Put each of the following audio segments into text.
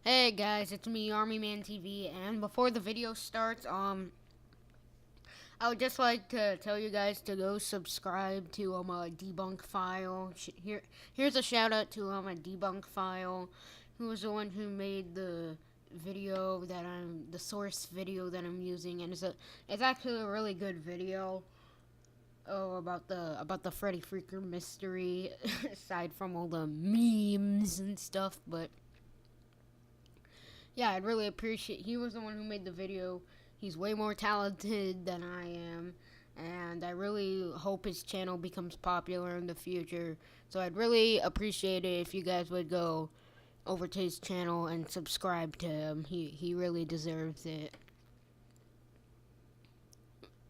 Hey guys, it's me, Army Man TV, and before the video starts, I would just like to tell you guys to go subscribe to a Debunk File. Here's a shout out to a Debunk File, who was the one who made the the source video that I'm using, and it's actually a really good video. About the Freddy Freaker mystery, aside from all the memes and stuff, but. Yeah, I'd really appreciate. He was the one who made the video. He's way more talented than I am, and I really hope his channel becomes popular in the future. So I'd really appreciate it if you guys would go over to his channel and subscribe to him. He really deserves it.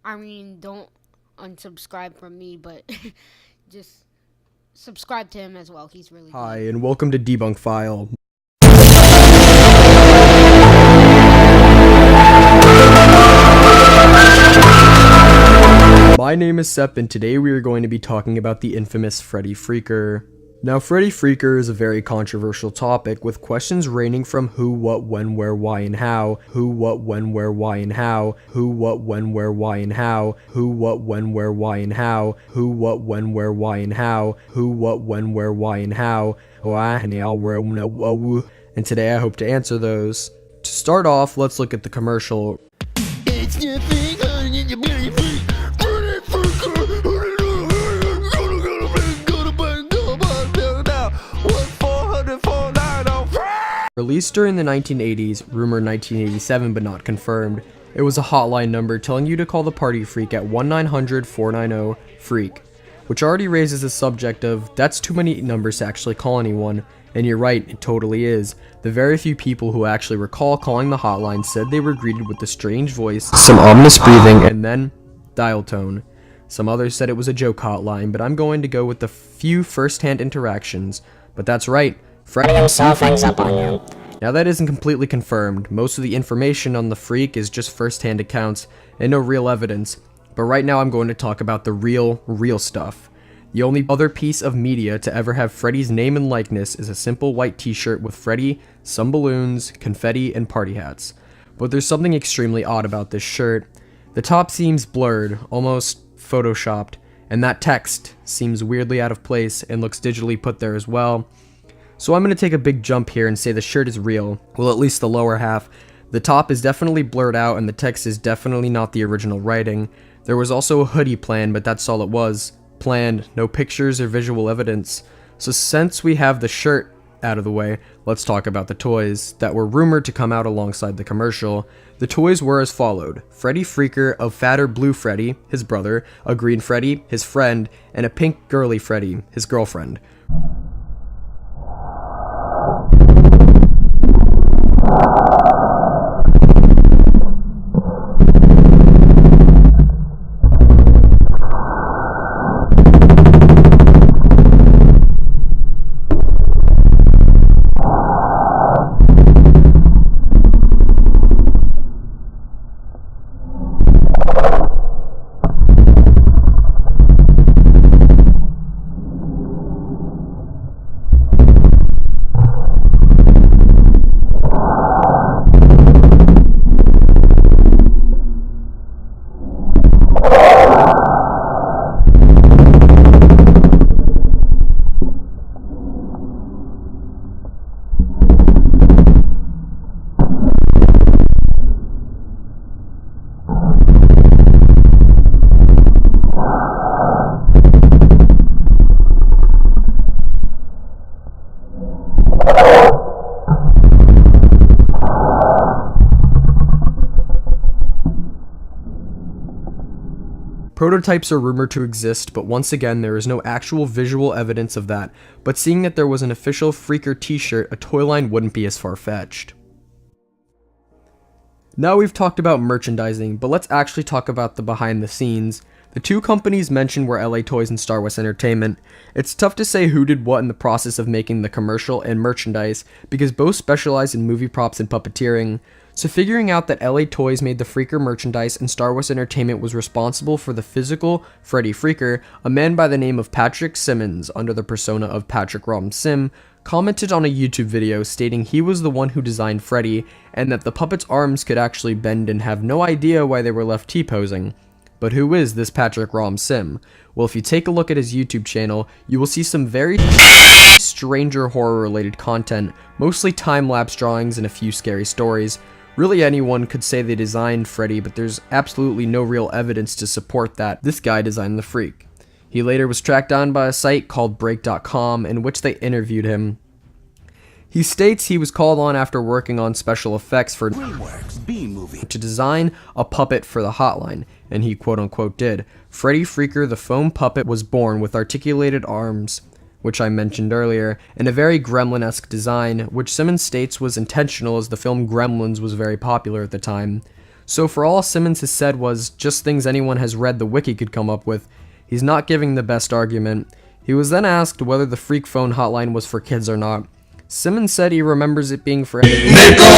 I mean, don't unsubscribe from me, but just subscribe to him as well. He's really Hi, good. and welcome to Debunk File. My name is Sep, and today we are going to be talking about the infamous Freddy Freaker. Now, Freddy Freaker is a very controversial topic, with questions ranging from who, what, when, where, why, and how, who, what, when, where, why, and how, who, what, when, where, why, and how, who, what, when, where, why, and how, who, what, when, where, why, and how, who, what, when, where, why, and how, and today I hope to answer those. To start off, let's look at the commercial. It's nothing other than your Freddy Freaker. Released during the 1980s, rumored 1987 but not confirmed, it was a hotline number telling you to call the Party Freak at 1-900-490-FREAK, which already raises the subject of that's too many numbers to actually call anyone, and you're right, it totally is. The very few people who actually recall calling the hotline said they were greeted with a strange voice, some ominous breathing, and then dial tone. Some others said it was a joke hotline, but I'm going to go with the few first-hand interactions. But that's right, Freddy himself hangs up on you. Now that isn't completely confirmed. Most of the information on the freak is just first-hand accounts and no real evidence. But right now I'm going to talk about the real stuff. The only other piece of media to ever have Freddy's name and likeness is a simple white t-shirt with Freddy, some balloons, confetti, and party hats. But there's something extremely odd about this shirt. The top seems blurred, almost photoshopped, and that text seems weirdly out of place and looks digitally put there as well. So I'm going to take a big jump here and say the shirt is real, well, at least the lower half. The top is definitely blurred out and the text is definitely not the original writing. There was also a hoodie planned, but that's all it was. Planned, no pictures or visual evidence. So since we have the shirt out of the way, let's talk about the toys that were rumored to come out alongside the commercial. The toys were as followed: Freddy Freaker, a fatter blue Freddy, his brother, a green Freddy, his friend, and a pink girly Freddy, his girlfriend. Prototypes are rumored to exist, but once again there is no actual visual evidence of that, but seeing that there was an official Freaker t-shirt, a toy line wouldn't be as far-fetched. Now we've talked about merchandising, but let's actually talk about the behind the scenes. The two companies mentioned were LA Toys and Star Wars Entertainment. It's tough to say who did what in the process of making the commercial and merchandise, because both specialize in movie props and puppeteering. So figuring out that LA Toys made the Freaker merchandise and Star Wars Entertainment was responsible for the physical Freddy Freaker, a man by the name of Patrick Simmons, under the persona of Patrick Sim, commented on a YouTube video stating he was the one who designed Freddy and that the puppet's arms could actually bend and have no idea why they were left T-posing. But who is this Patrick Rom Sim? Well, if you take a look at his YouTube channel, you will see some very stranger horror related content, mostly time-lapse drawings and a few scary stories. Really anyone could say they designed Freddy, but there's absolutely no real evidence to support that this guy designed the freak. He later was tracked down by a site called Break.com in which they interviewed him. He states he was called on after working on special effects for DreamWorks B-movie to design a puppet for the hotline, and he quote-unquote did. Freddy Freaker the foam puppet was born with articulated arms, which I mentioned earlier, and a very Gremlin-esque design, which Simmons states was intentional as the film Gremlins was very popular at the time. So for all Simmons has said was just things anyone has read the wiki could come up with, he's not giving the best argument. He was then asked whether the Freak phone hotline was for kids or not. Simmons said he remembers it being for Nickelodeon!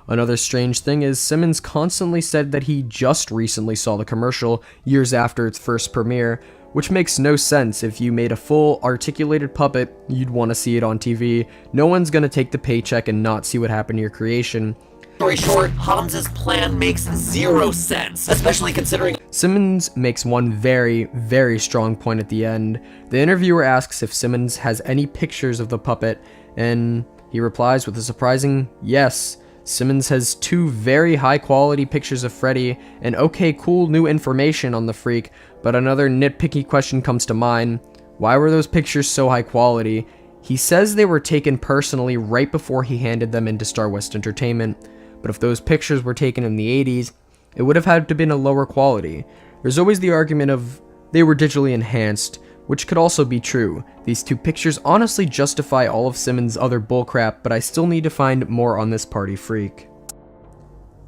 Another strange thing is Simmons constantly said that he just recently saw the commercial years after its first premiere, which makes no sense. If you made a full articulated puppet, you'd want to see it on TV. No one's gonna take the paycheck and not see what happened to your creation. Story short, Holmes's plan makes zero sense, especially considering Simmons makes one very, very strong point at the end. The interviewer asks if Simmons has any pictures of the puppet, and he replies with a surprising yes. Simmons has 2 very high quality pictures of Freddy, and okay, cool new information on the freak, but another nitpicky question comes to mind. Why were those pictures so high quality? He says they were taken personally right before he handed them into Star West Entertainment, but if those pictures were taken in the 80s, it would have had to been a lower quality. There's always the argument of they were digitally enhanced, which could also be true. These 2 pictures honestly justify all of Simmons' other bullcrap, but I still need to find more on this party freak.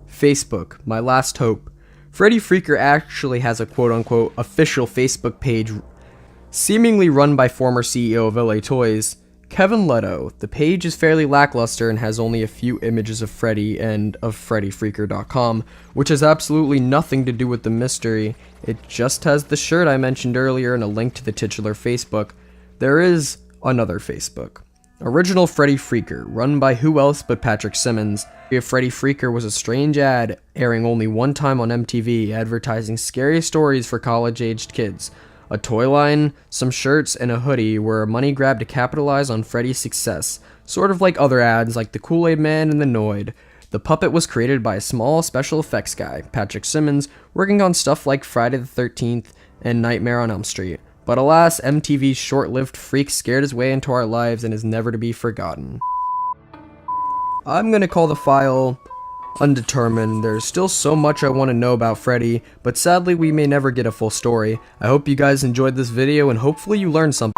Facebook, my last hope. Freddy Freaker actually has a quote-unquote official Facebook page seemingly run by former CEO of LA Toys, Kevin Leto. The page is fairly lackluster and has only a few images of Freddy and of FreddyFreaker.com, which has absolutely nothing to do with the mystery. It just has the shirt I mentioned earlier and a link to the titular Facebook. There is another Facebook. Original Freddy Freaker, run by who else but Patrick Simmons. Freddy Freaker was a strange ad airing only one time on MTV, advertising scary stories for college-aged kids. A toy line, some shirts, and a hoodie were a money grab to capitalize on Freddy's success, sort of like other ads like the Kool-Aid Man and the Noid. The puppet was created by a small special effects guy, Patrick Simmons, working on stuff like Friday the 13th and Nightmare on Elm Street. But alas, MTV's short-lived freak scared his way into our lives and is never to be forgotten. I'm gonna call the file undetermined. There's still so much I want to know about Freddy, but sadly we may never get a full story. I hope you guys enjoyed this video and hopefully you learned something.